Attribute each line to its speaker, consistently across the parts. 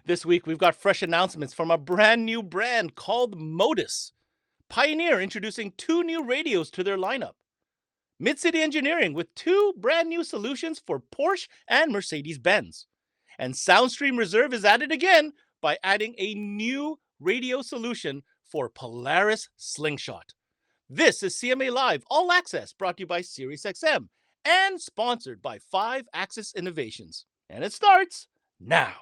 Speaker 1: This week, we've got fresh announcements from a brand new brand called MODUS. Pioneer introducing two new radios to their lineup. Mid-City Engineering with two brand new solutions for Porsche and Mercedes-Benz. And SOUNDSTREAM Reserve is added again by adding a new radio solution for Polaris Slingshot. This is CMA Live All Access, brought to you by SiriusXM and sponsored by 5-Axis Innovations. And it starts now.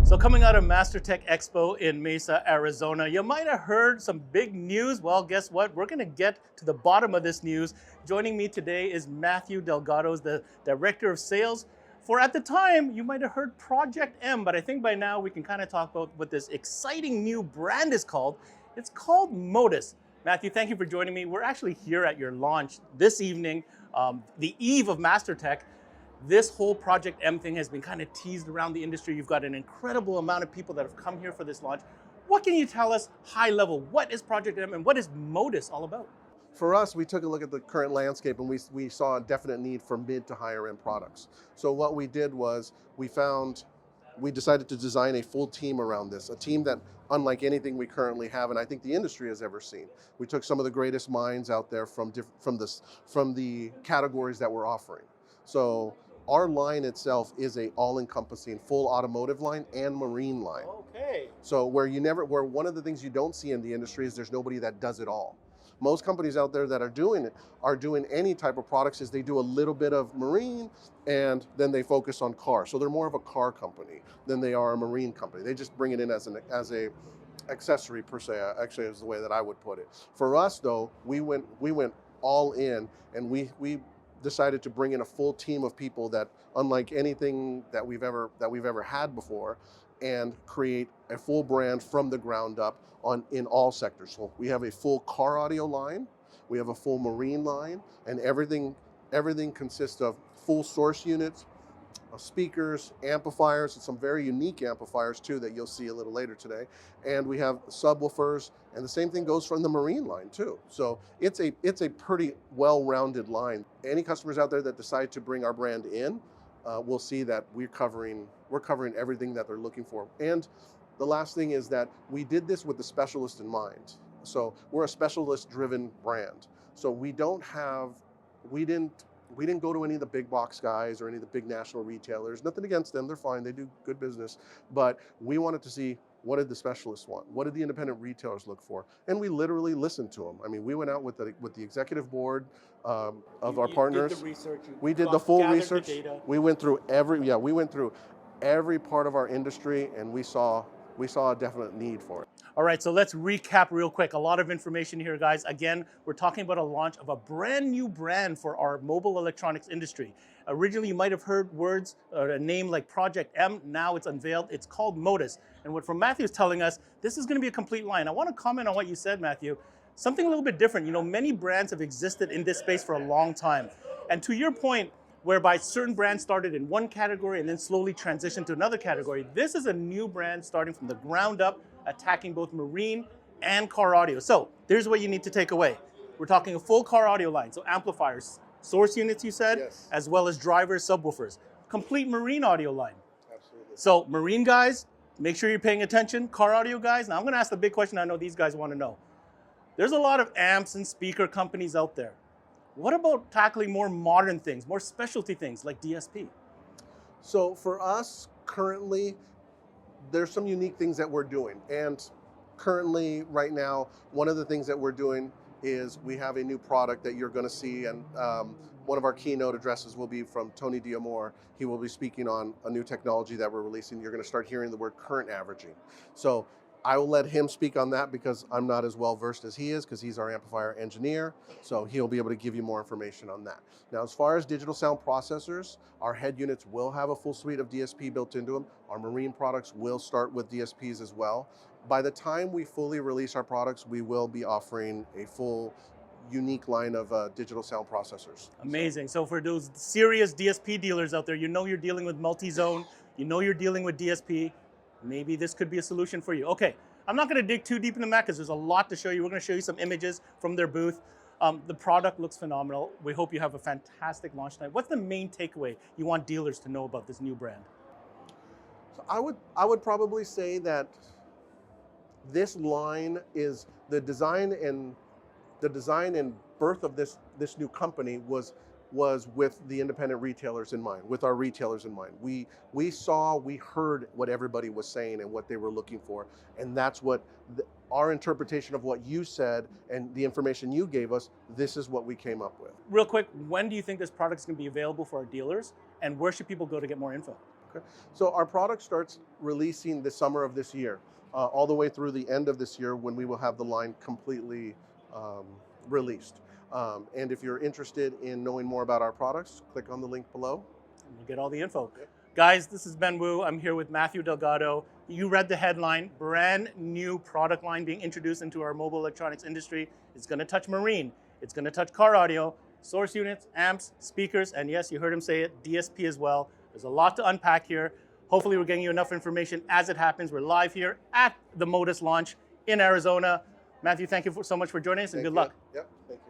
Speaker 1: So coming out of MasterTech Expo in Mesa, Arizona, you might have heard some big news. Well, guess what? We're going to get to the bottom of this news. Joining me today is Matthew Delgado, the Director of Sales for, at the time, you might have heard Project M, but I think by now we can kind of talk about what this exciting new brand is called. It's called MODUS. Matthew, thank you for joining me. We're actually here at your launch this evening, the eve of MasterTech. This whole Project M thing has been kind of teased around the industry. You've got an incredible amount of people that have come here for this launch. What can you tell us high level? What is Project M and what is MODUS all about?
Speaker 2: For us, we took a look at the current landscape and we saw a definite need for mid to higher end products. So what we did was we decided to design a full team around this, a team that unlike anything we currently have, and I think the industry has ever seen. We took some of the greatest minds out there from the categories that we're offering. So our line itself is a all-encompassing full automotive line and marine line.
Speaker 1: Okay.
Speaker 2: So where one of the things you don't see in the industry is there's nobody that does it all. Most companies out there that are doing any type of products is they do a little bit of marine and then they focus on car. So they're more of a car company than they are a marine company. They just bring it in as a accessory per se, actually is the way that I would put it. For us though, we went all in and we decided to bring in a full team of people that, unlike anything that we've ever had before, and create a full brand from the ground up in all sectors. So we have a full car audio line, we have a full marine line, and everything consists of full source units, speakers, amplifiers, and some very unique amplifiers too that you'll see a little later today. And we have subwoofers, and the same thing goes from the marine line too. So it's a pretty well-rounded line. Any customers out there that decide to bring our brand in, will see that we're covering everything that they're looking for. And the last thing is that we did this with the specialist in mind. So we're a specialist-driven brand. So we didn't go to any of the big box guys or any of the big national retailers. Nothing against them, they're fine, they do good business. But we wanted to see, what did the specialists want? What did the independent retailers look for? And we literally listened to them. I mean, we went out with the executive board of our partners.
Speaker 1: Did the research,
Speaker 2: we did the full research.
Speaker 1: The data.
Speaker 2: We went through every part of our industry, and we saw a definite need for it.
Speaker 1: All right, so let's recap real quick. A lot of information here, guys. Again, we're talking about a launch of a brand new brand for our mobile electronics industry. Originally, you might have heard words or a name like Project M. Now it's unveiled. It's called MODUS. And what from Matthew's telling us, this is going to be a complete line. I want to comment on what you said, Matthew. Something a little bit different. You know, many brands have existed in this space for a long time. And to your point, whereby certain brands started in one category and then slowly transitioned to another category, this is a new brand starting from the ground up, attacking both marine and car audio. So here's what you need to take away. We're talking a full car audio line, so amplifiers, source units you said,
Speaker 2: yes,
Speaker 1: as well as drivers, subwoofers. Complete marine audio line.
Speaker 2: Absolutely.
Speaker 1: So marine guys, make sure you're paying attention. Car audio guys, now I'm gonna ask the big question I know these guys wanna know. There's a lot of amps and speaker companies out there. What about tackling more modern things, more specialty things like DSP?
Speaker 2: So for us, currently, there's some unique things that we're doing. And currently, right now, one of the things that we're doing is we have a new product that you're going to see. And one of our keynote addresses will be from Tony Diamore. He will be speaking on a new technology that we're releasing. You're going to start hearing the word current averaging. So I will let him speak on that because I'm not as well versed as he is because he's our amplifier engineer. So he'll be able to give you more information on that. Now, as far as digital sound processors, our head units will have a full suite of DSP built into them. Our marine products will start with DSPs as well. By the time we fully release our products, we will be offering a full unique line of digital sound processors.
Speaker 1: Amazing. So for those serious DSP dealers out there, you know you're dealing with multi-zone, you know you're dealing with DSP, maybe this could be a solution for you. Okay, I'm not going to dig too deep into that because there's a lot to show you. We're going to show you some images from their booth. The product looks phenomenal. We hope you have a fantastic launch night. What's the main takeaway you want dealers to know about this new brand?
Speaker 2: So I would probably say that this line is the design and birth of this new company was with the independent retailers in mind, with our retailers in mind. We heard what everybody was saying and what they were looking for, and that's what our interpretation of what you said and the information you gave us. This is what we came up with.
Speaker 1: Real quick, when do you think this product is going to be available for our dealers, and where should people go to get more info?
Speaker 2: Okay. So our product starts releasing the summer of this year, all the way through the end of this year when we will have the line completely released. And if you're interested in knowing more about our products, click on the link below.
Speaker 1: And you'll get all the info.
Speaker 2: Yep.
Speaker 1: Guys, this is Ben Wu. I'm here with Matthew Delgado. You read the headline, brand new product line being introduced into our mobile electronics industry. It's going to touch marine. It's going to touch car audio, source units, amps, speakers, and yes, you heard him say it, DSP as well. There's a lot to unpack here. Hopefully we're getting you enough information as it happens. We're live here at the MODUS launch in Arizona. Matthew, thank you so much for joining us and good luck.
Speaker 2: Yep, thank you.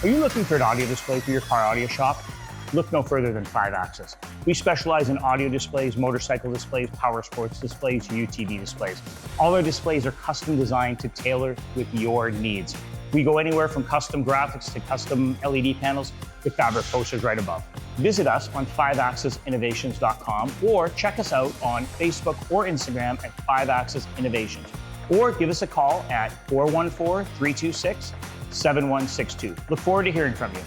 Speaker 3: Are you looking for an audio display for your car audio shop? Look no further than 5-Axis. We specialize in audio displays, motorcycle displays, power sports displays, UTV displays. All our displays are custom designed to tailor with your needs. We go anywhere from custom graphics to custom LED panels to fabric posters right above. Visit us on 5AxisInnovations.com or check us out on Facebook or Instagram at 5Axis Innovations. Or give us a call at 414-326-7162. Look forward to hearing from you.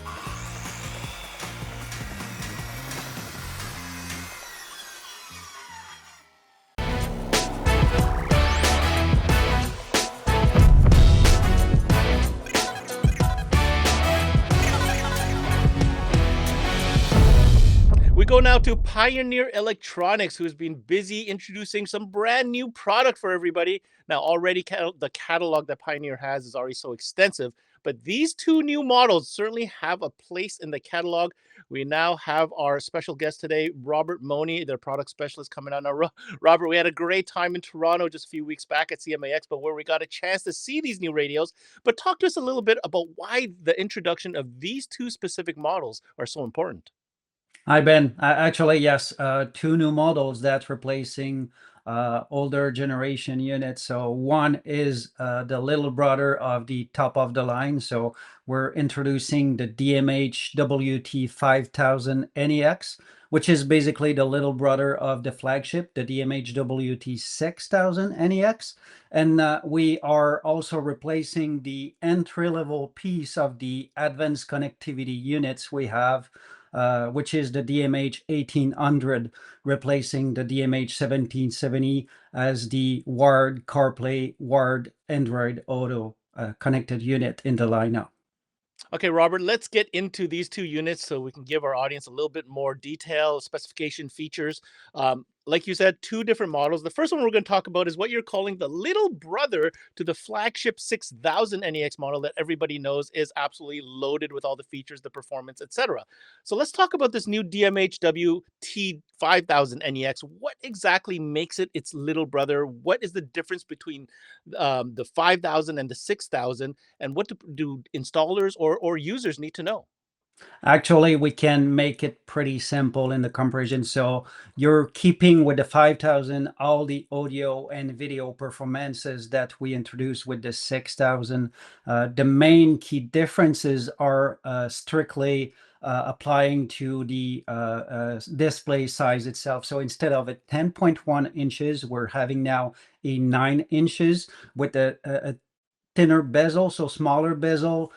Speaker 1: We go now to Pioneer Electronics, who's been busy introducing some brand new product for everybody. Now, already the catalog that Pioneer has is already so extensive, but these two new models certainly have a place in the catalog. We now have our special guest today, Robert Money, their product specialist, coming on. Now, Robert, we had a great time in Toronto just a few weeks back at CMA Expo, where we got a chance to see these new radios. But talk to us a little bit about why the introduction of these two specific models are so important.
Speaker 4: Hi, Ben. Actually, yes, two new models that's replacing older generation units. So one is the little brother of the top of the line. So we're introducing the DMH WT 5000 NEX, which is basically the little brother of the flagship, the DMH WT 6000 NEX. And we are also replacing the entry-level piece of the advanced connectivity units we have, which is the DMH 1800, replacing the DMH 1770 as the wired CarPlay, wired Android Auto connected unit in the lineup.
Speaker 1: Okay, Robert, let's get into these two units so we can give our audience a little bit more detail, specification, features. Like you said, two different models. The first one we're going to talk about is what you're calling the little brother to the flagship 6000 NEX model that everybody knows is absolutely loaded with all the features, the performance, etc. So let's talk about this new DMH WT 5000 NEX. What exactly makes it its little brother? What is the difference between the 5000 and the 6000? And what do installers or users need to know?
Speaker 4: Actually, we can make it pretty simple in the comparison. So you're keeping with the 5000 all the audio and video performances that we introduced with the 6000. The main key differences are strictly applying to the display size itself. So instead of a 10.1 inches, we're having now a 9 inches with a thinner bezel, so smaller bezel,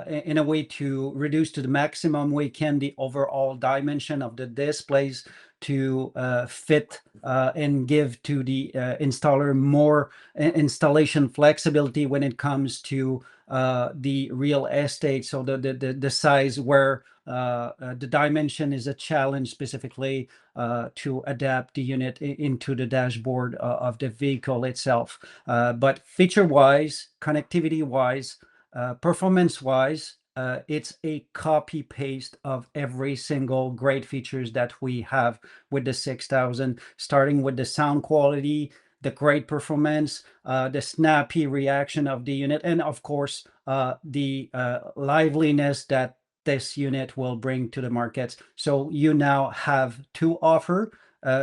Speaker 4: in a way to reduce to the maximum we can the overall dimension of the displays to fit and give to the installer more installation flexibility when it comes to the real estate. So the size where the dimension is a challenge specifically to adapt the unit into the dashboard of the vehicle itself. But feature-wise, connectivity-wise, performance-wise, it's a copy paste of every single great features that we have with the 6000, starting with the sound quality, the great performance, the snappy reaction of the unit, and of course, the liveliness that this unit will bring to the markets. So you now have two offer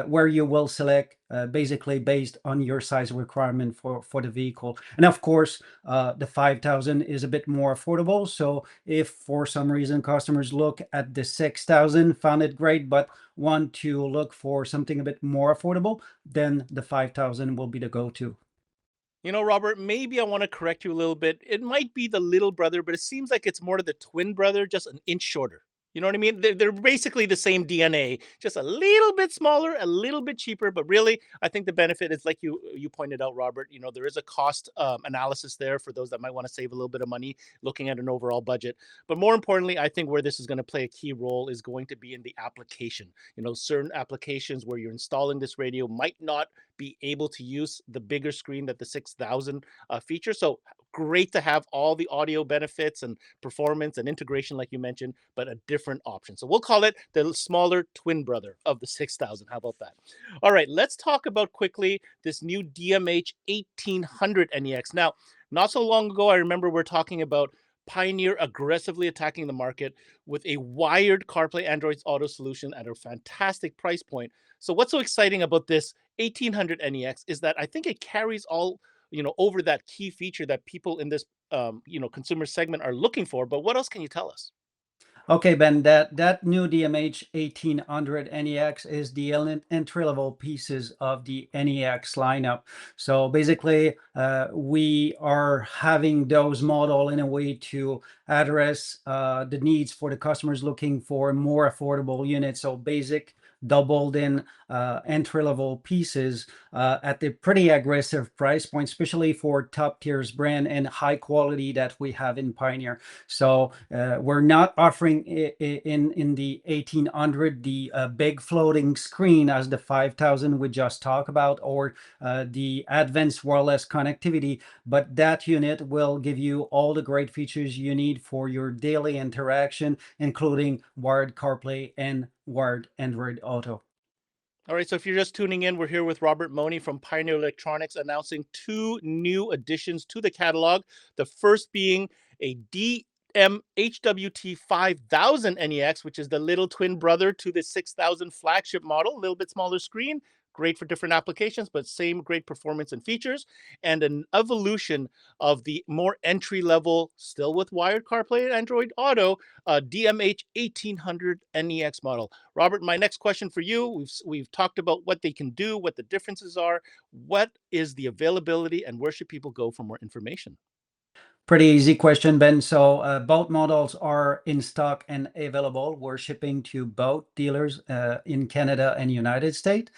Speaker 4: where you will select basically based on your size requirement for the vehicle. And of course, the 5000 is a bit more affordable. So if for some reason customers look at the 6000, found it great, but want to look for something a bit more affordable, then the 5000 will be the go-to.
Speaker 1: You know, Robert, maybe I want to correct you a little bit. It might be the little brother, but it seems like it's more to the twin brother, just an inch shorter. You know what I mean? They're basically the same DNA, just a little bit smaller, a little bit cheaper. But really, I think the benefit is like you pointed out, Robert. You know, there is a cost analysis there for those that might want to save a little bit of money, looking at an overall budget. But more importantly, I think where this is going to play a key role is going to be in the application. You know, certain applications where you're installing this radio might not be able to use the bigger screen that the 6000 features. So great to have all the audio benefits and performance and integration, like you mentioned, but a different option. So we'll call it the smaller twin brother of the 6000. How about that? All right, let's talk about quickly this new DMH 1800 NEX. Now, not so long ago, I remember we're talking about Pioneer aggressively attacking the market with a wired CarPlay Android Auto solution at a fantastic price point. So what's so exciting about this 1800 NEX is that I think it carries all, over that key feature that people in this, consumer segment are looking for. But what else can you tell us?
Speaker 4: Okay, Ben, that new DMH 1800 NEX is the entry-level pieces of the NEX lineup. So basically, we are having those model in a way to address the needs for the customers looking for more affordable units. So basic doubled in entry-level pieces at a pretty aggressive price point, especially for top tiers brand and high quality that we have in Pioneer. So we're not offering in the 1800 the big floating screen as the 5000 we just talked about, or the advanced wireless connectivity, but that unit will give you all the great features you need for your daily interaction, including wired CarPlay and wired Android Auto.
Speaker 1: All right, so if you're just tuning in, we're here with Robert Money from Pioneer Electronics announcing two new additions to the catalog. The first being a DMHWT 5000 NEX, which is the little twin brother to the 6000 flagship model, a little bit smaller screen, great for different applications, but same great performance and features, and an evolution of the more entry level, still with wired CarPlay and Android Auto, DMH 1800 NEX model. Robert, my next question for you, we've talked about what they can do, what the differences are. What is the availability and where should people go for more information?
Speaker 4: Pretty easy question, Ben. So both models are in stock and available. We're shipping to both dealers in Canada and United States.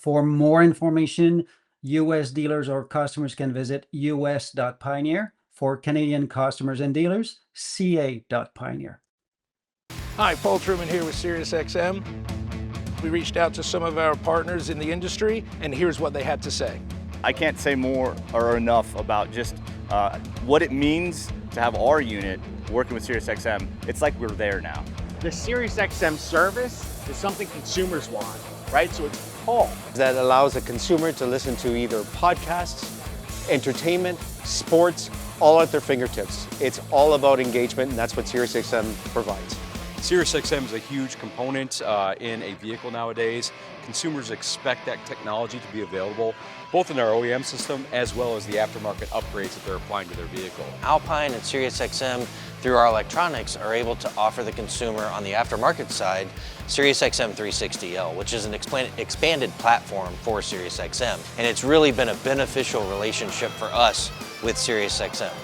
Speaker 4: For more information, US dealers or customers can visit us.pioneer. For Canadian customers and dealers, ca.pioneer.
Speaker 5: Hi, Paul Truman here with SiriusXM. We reached out to some of our partners in the industry, and here's what they had to say.
Speaker 6: I can't say more or enough about just what it means to have our unit working with SiriusXM. It's like we're there now.
Speaker 7: The SiriusXM service is something consumers want, right? So it's Paul.
Speaker 8: That allows a consumer to listen to either podcasts, entertainment, sports, all at their fingertips. It's all about engagement, and that's what SiriusXM provides.
Speaker 9: SiriusXM is a huge component in a vehicle nowadays. Consumers expect that technology to be available both in our OEM system as well as the aftermarket upgrades that they're applying to their vehicle.
Speaker 10: Alpine and SiriusXM, through our electronics, are able to offer the consumer on the aftermarket side SiriusXM 360L, which is an expanded platform for SiriusXM. And it's really been a beneficial relationship for us with SiriusXM.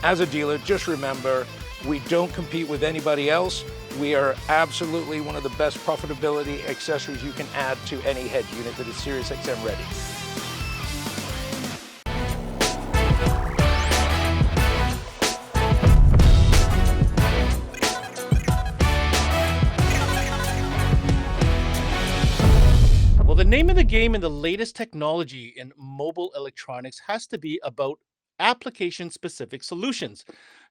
Speaker 5: As a dealer, just remember, we don't compete with anybody else. We are absolutely one of the best profitability accessories you can add to any head unit that is SiriusXM ready.
Speaker 1: Well, the name of the game in the latest technology in mobile electronics has to be about application-specific solutions.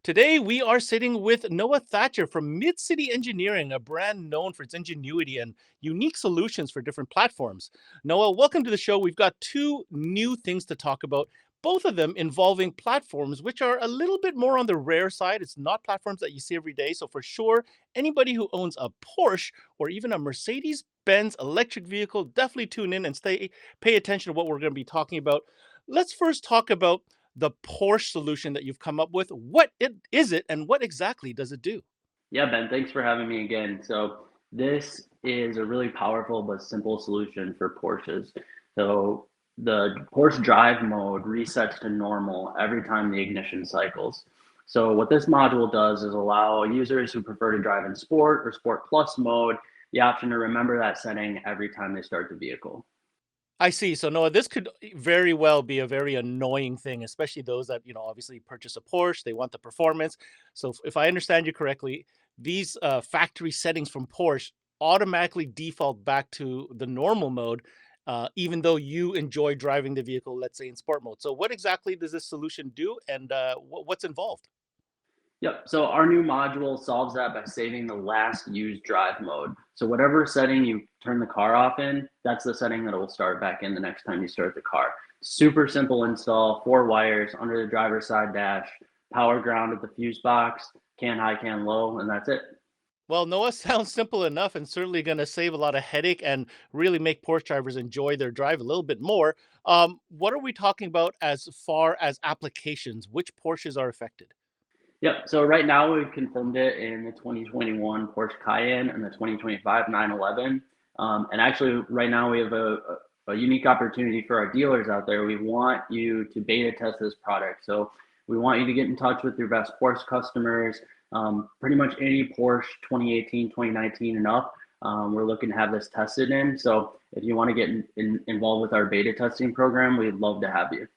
Speaker 1: Today, we are sitting with Noah Thatcher from Mid-City Engineering, a brand known for its ingenuity and unique solutions for different platforms. Noah, welcome to the show. We've got two new things to talk about, both of them involving platforms which are a little bit more on the rare side. It's not platforms that you see every day. So, for sure, anybody who owns a Porsche or even a Mercedes Benz electric vehicle, definitely tune in and pay attention to what we're going to be talking about. Let's first talk about the Porsche solution that you've come up with. Is it, and what exactly does it do?
Speaker 11: Yeah, Ben, thanks for having me again. So this is a really powerful but simple solution for Porsches. So the Porsche drive mode resets to normal every time the ignition cycles. So what this module does is allow users who prefer to drive in Sport or Sport Plus mode the option to remember that setting every time they start the vehicle.
Speaker 1: I see. So Noah, this could very well be a very annoying thing, especially those that, obviously purchase a Porsche, they want the performance. So if I understand you correctly, these factory settings from Porsche automatically default back to the normal mode, even though you enjoy driving the vehicle, let's say in sport mode. So what exactly does this solution do, and what's involved?
Speaker 11: Yep. So our new module solves that by saving the last used drive mode. So whatever setting you turn the car off in, that's the setting that will start back in the next time you start the car. Super simple install, 4 wires under the driver's side dash, power ground at the fuse box, can high, can low, and that's it.
Speaker 1: Well, Noah, sounds simple enough and certainly going to save a lot of headache and really make Porsche drivers enjoy their drive a little bit more. What are we talking about as far as applications? Which Porsches are affected?
Speaker 11: Yep. So right now we've confirmed it in the 2021 Porsche Cayenne and the 2025 911. And actually, right now we have a unique opportunity for our dealers out there. We want you to beta test this product. So we want you to get in touch with your best Porsche customers. Pretty much any Porsche 2018, 2019 and up. We're looking to have this tested in. So if you want to get involved with our beta testing program, we'd love to have you.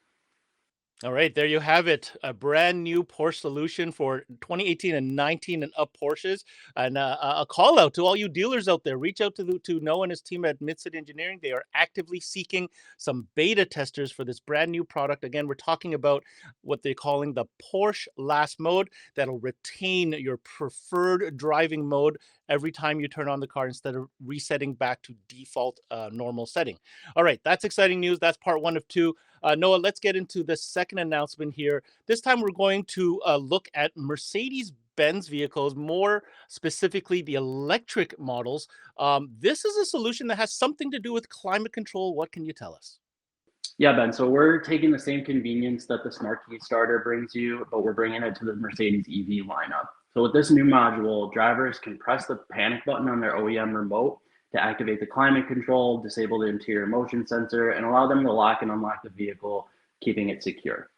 Speaker 1: All right, there you have it. A brand new Porsche solution for 2018 and 19 and up Porsches. And a call out to all you dealers out there. Reach out to Noah and his team at Mid-City Engineering. They are actively seeking some beta testers for this brand new product. Again, we're talking about what they're calling the Porsche last mode that'll retain your preferred driving mode every time you turn on the car instead of resetting back to default normal setting. All right, that's exciting news. That's part one of two. Noah, let's get into the second announcement here. This time we're going to look at Mercedes-Benz vehicles, more specifically the electric models. This is a solution that has something to do with climate control. What can you tell us?
Speaker 11: Yeah, Ben. So we're taking the same convenience that the Smart Key Starter brings you, but we're bringing it to the Mercedes EV lineup. So with this new module, drivers can press the panic button on their OEM remote to activate the climate control, disable the interior motion sensor, and allow them to lock and unlock the vehicle, keeping it secure.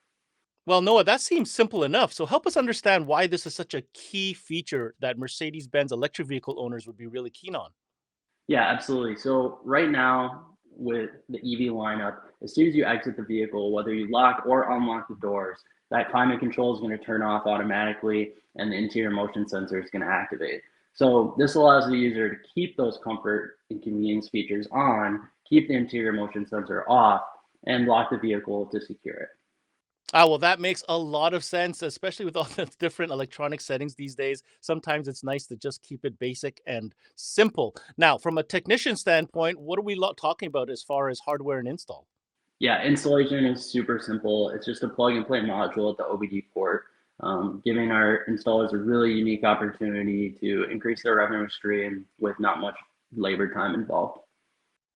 Speaker 1: Well, Noah, that seems simple enough. So help us understand why this is such a key feature that Mercedes-Benz electric vehicle owners would be really keen on.
Speaker 11: Yeah, absolutely. So right now with the EV lineup, as soon as you exit the vehicle, whether you lock or unlock the doors, that climate control is going to turn off automatically and the interior motion sensor is going to activate. So this allows the user to keep those comfort and convenience features on, keep the interior motion sensor off, and lock the vehicle to secure it.
Speaker 1: Well, that makes a lot of sense, especially with all the different electronic settings these days. Sometimes it's nice to just keep it basic and simple. Now, from a technician standpoint, what are we talking about as far as hardware and install?
Speaker 11: Yeah, installation is super simple. It's just a plug and play module at the OBD port, giving our installers a really unique opportunity to increase their revenue stream with not much labor time involved.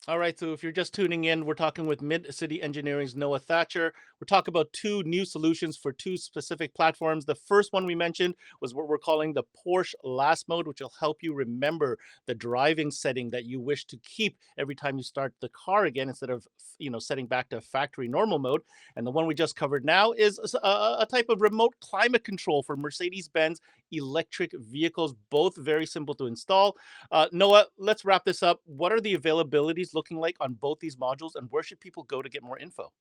Speaker 1: All right, so if you're just tuning in, we're talking with Mid-City Engineering's Noah Thatcher. We're talking about two new solutions for two specific platforms. The first one we mentioned was what we're calling the Porsche last mode, which will help you remember the driving setting that you wish to keep every time you start the car again, instead of setting back to factory normal mode. And the one we just covered now is a type of remote climate control for Mercedes-Benz electric vehicles, both very simple to install. Noah, let's wrap this up. What are the availabilities looking like on both these modules, and where should people go to get more info?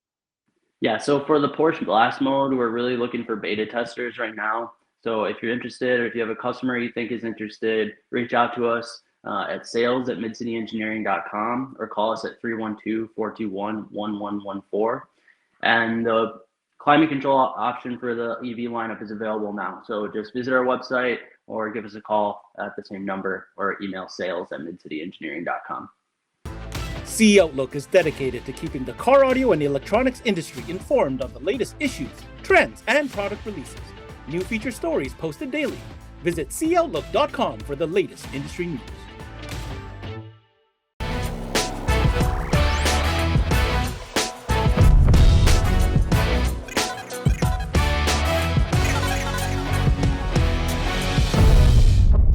Speaker 11: Yeah, so for the Porsche Blast mode, we're really looking for beta testers right now. So if you're interested, or if you have a customer you think is interested, reach out to us at sales@midcityengineering.com or call us at 312-421-1114. And the climate control option for the EV lineup is available now. So just visit our website or give us a call at the same number or email sales@midcityengineering.com.
Speaker 1: CE Outlook is dedicated to keeping the car audio and electronics industry informed on the latest issues, trends, and product releases. New feature stories posted daily. Visit ceoutlook.com for the latest industry news.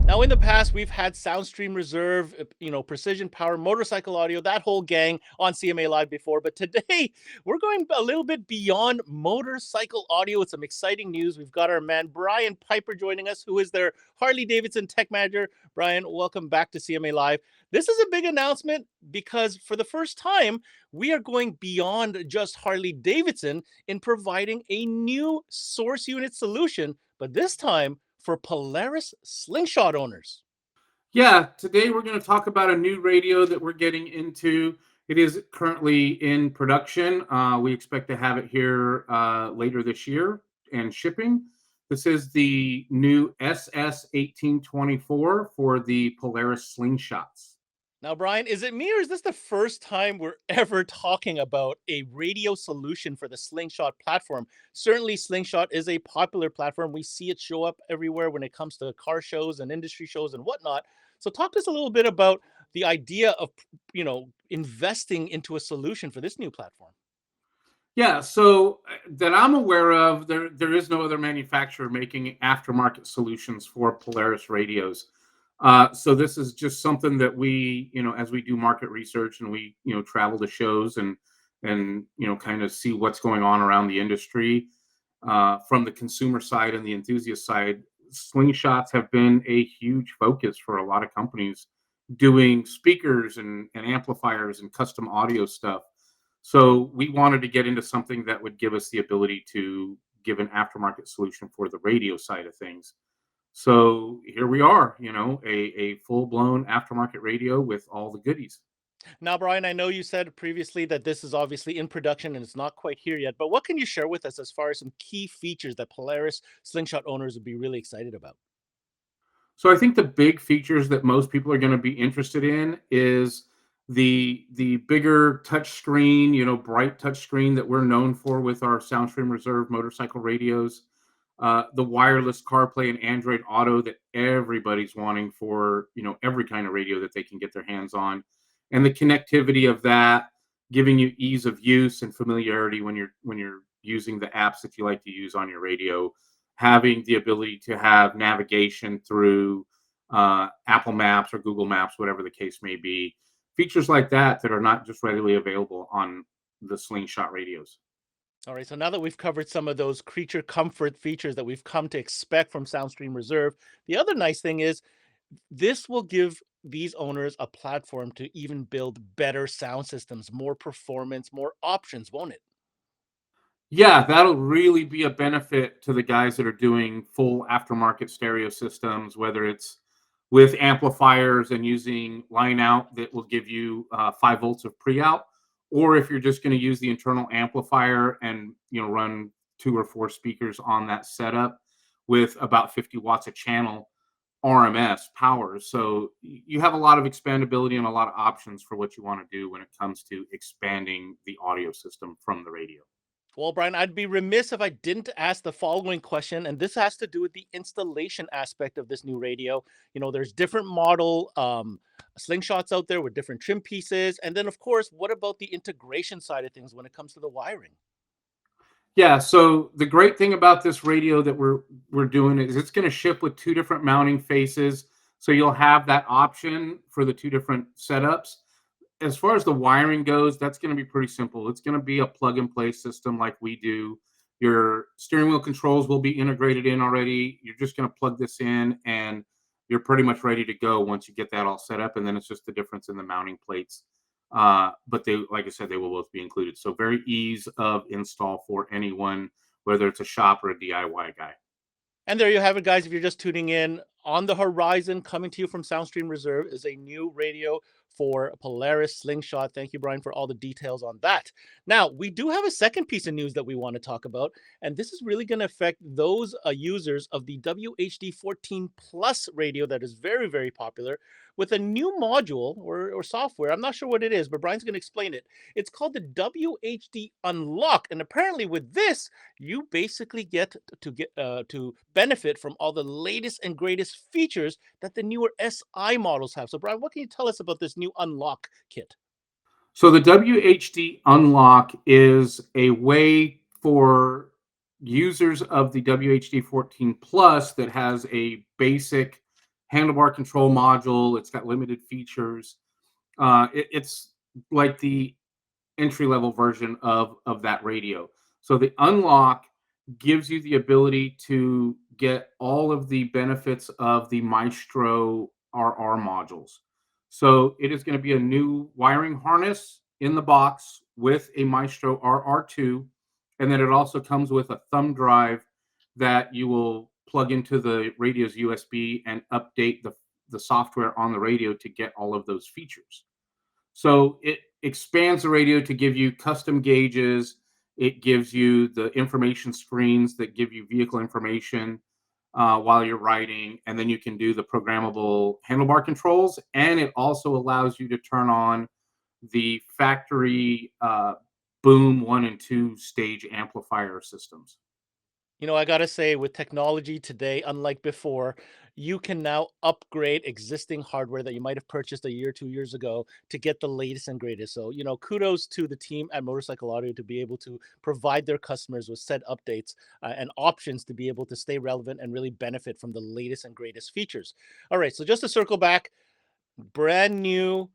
Speaker 1: Now, in the past, we've had SOUNDSTREAM Reserve, Precision Power, Motorcycle Audio, that whole gang on CMA Live before. But today, we're going a little bit beyond motorcycle audio with some exciting news. We've got our man, Brian Piper, joining us, who is their Harley-Davidson Tech Manager. Brian, welcome back to CMA Live. This is a big announcement because for the first time, we are going beyond just Harley-Davidson in providing a new source unit solution, but this time for Polaris Slingshot owners.
Speaker 12: Yeah, today we're going to talk about a new radio that we're getting into. It is currently in production. We expect to have it here later this year and shipping. This is the new SS1824 for the Polaris Slingshots.
Speaker 1: Now, Brian, is it me or is this the first time we're ever talking about a radio solution for the Slingshot platform? Certainly, Slingshot is a popular platform. We see it show up everywhere when it comes to car shows and industry shows and whatnot. So talk to us a little bit about the idea of, investing into a solution for this new platform.
Speaker 12: Yeah, so that I'm aware of, there is no other manufacturer making aftermarket solutions for Polaris radios. So this is just something that we, as we do market research and we, travel to shows and kind of see what's going on around the industry from the consumer side and the enthusiast side, slingshots have been a huge focus for a lot of companies doing speakers and amplifiers and custom audio stuff. So we wanted to get into something that would give us the ability to give an aftermarket solution for the radio side of things. So here we are, a full-blown aftermarket radio with all the goodies.
Speaker 1: Now, Brian, I know you said previously that this is obviously in production and it's not quite here yet, but what can you share with us as far as some key features that Polaris Slingshot owners would be really excited about?
Speaker 12: So I think the big features that most people are going to be interested in is the bigger touch screen, bright touch screen that we're known for with our SOUNDSTREAM Reserve motorcycle radios. The wireless CarPlay and Android Auto that everybody's wanting for every kind of radio that they can get their hands on, and the connectivity of that, giving you ease of use and familiarity when you're using the apps that you like to use on your radio, having the ability to have navigation through Apple Maps or Google Maps, whatever the case may be, features like that are not just readily available on the Slingshot radios.
Speaker 1: All right, so now that we've covered some of those creature comfort features that we've come to expect from SOUNDSTREAM Reserve, the other nice thing is this will give these owners a platform to even build better sound systems, more performance, more options, won't it?
Speaker 12: Yeah, that'll really be a benefit to the guys that are doing full aftermarket stereo systems, whether it's with amplifiers and using line out that will give you 5 volts of pre-out, or if you're just going to use the internal amplifier and run 2 or 4 speakers on that setup with about 50 watts a channel RMS power. So you have a lot of expandability and a lot of options for what you want to do when it comes to expanding the audio system from the radio.
Speaker 1: Well, Brian, I'd be remiss if I didn't ask the following question, and this has to do with the installation aspect of this new radio. There's different model slingshots out there with different trim pieces. And then, of course, what about the integration side of things when it comes to the wiring?
Speaker 12: Yeah, so the great thing about this radio that we're doing is it's going to ship with 2 different mounting faces. So you'll have that option for the 2 different setups. As far as the wiring goes, that's going to be pretty simple. It's going to be a plug and play system like we do. Your steering wheel controls will be integrated in already. You're just going to plug this in and you're pretty much ready to go once you get that all set up. And then it's just the difference in the mounting plates. But they, like I said, they will both be included. So very ease of install for anyone, whether it's a shop or a DIY guy.
Speaker 1: And there you have it, guys. If you're just tuning in, on the horizon, coming to you from SOUNDSTREAM Reserve is a new radio for Polaris Slingshot. Thank you, Brian, for all the details on that. Now, we do have a second piece of news that we want to talk about, and this is really going to affect those users of the WHD 14 Plus radio that is very, very popular, with a new module or software. I'm not sure what it is, but Brian's going to explain it. It's called the WHD Unlock, and apparently with this, you basically get to benefit from all the latest and greatest features that the newer SI models have. So, Brian, what can you tell us about this new Unlock kit?
Speaker 12: So the WHD Unlock is a way for users of the WHD 14 Plus that has a basic handlebar control module. It's got limited features. It's like the entry-level version of that radio. So the Unlock gives you the ability to get all of the benefits of the Maestro RR modules. So it is going to be a new wiring harness in the box with a Maestro RR2, and then it also comes with a thumb drive that you will plug into the radio's USB and update the software on the radio to get all of those features. So it expands the radio to give you custom gauges. It gives you the information screens that give you vehicle information while you're riding, and then you can do the programmable handlebar controls, and it also allows you to turn on the factory boom 1 and 2 stage amplifier systems.
Speaker 1: You know, I gotta say, with technology today, unlike before, you can now upgrade existing hardware that you might have purchased a year, 2 years ago to get the latest and greatest. So, you know, kudos to the team at Motorcycle Audio to be able to provide their customers with said updates and options to be able to stay relevant and really benefit from the latest and greatest features. All right, so just to circle back, brand new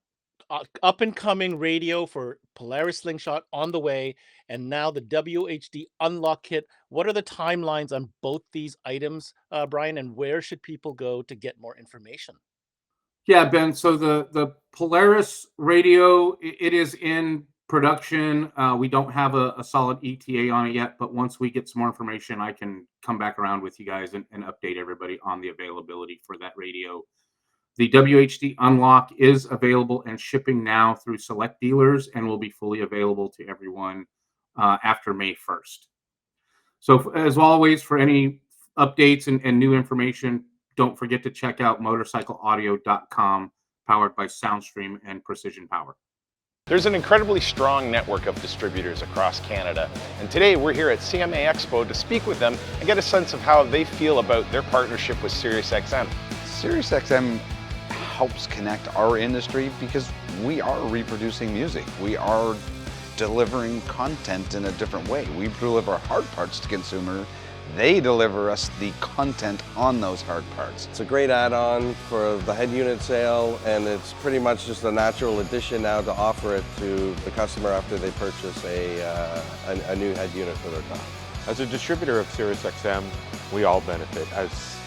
Speaker 1: up and coming radio for Polaris Slingshot on the way, and now the WHD Unlock kit. What are the timelines on both these items, Brian, and where should people go to get more information?
Speaker 12: Yeah, Ben. So the Polaris radio, it is in production. We don't have a solid ETA on it yet, but once we get some more information, I can come back around with you guys and update everybody on the availability for that radio. The WHD Unlock is available and shipping now through select dealers and will be fully available to everyone after May 1st. So as always, for any updates and new information, don't forget to check out motorcycleaudio.com, powered by SOUNDSTREAM and Precision Power.
Speaker 7: There's an incredibly strong network of distributors across Canada, and today we're here at CMA Expo to speak with them and get a sense of how they feel about their partnership with SiriusXM.
Speaker 13: SiriusXM helps connect our industry because we are reproducing music. We are delivering content in a different way. We deliver hard parts to consumer. They deliver us the content on those hard parts.
Speaker 14: It's a great add-on for the head unit sale, and it's pretty much just a natural addition now to offer it to the customer after they purchase a new head unit for their car.
Speaker 15: As a distributor of SiriusXM, we all benefit. As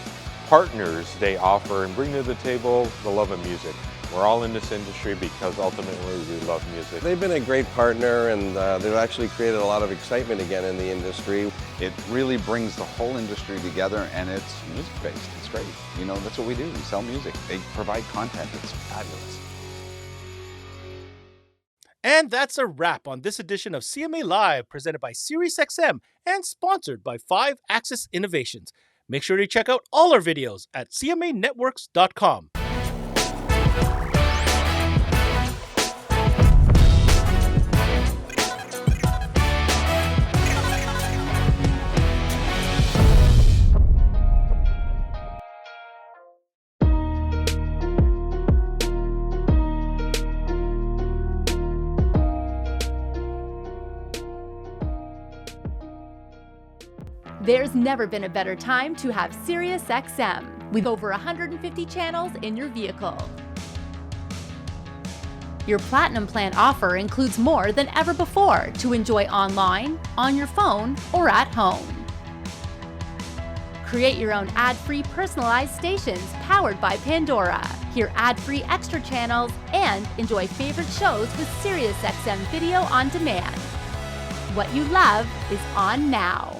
Speaker 15: partners, they offer and bring to the table the love of music. We're all in this industry because ultimately we love music.
Speaker 14: They've been a great partner, and they've actually created a lot of excitement again in the industry.
Speaker 13: It really brings the whole industry together, and it's music-based. It's great. You know, that's what we do. We sell music. They provide content that's fabulous.
Speaker 1: And that's a wrap on this edition of CMA Live, presented by SiriusXM and sponsored by 5-Axis Innovations. Make sure to check out all our videos at cmanetworks.com.
Speaker 16: There's never been a better time to have SiriusXM with over 150 channels in your vehicle. Your Platinum Plan offer includes more than ever before to enjoy online, on your phone, or at home. Create your own ad-free personalized stations powered by Pandora. Hear ad-free extra channels and enjoy favorite shows with SiriusXM Video on Demand. What you love is on now.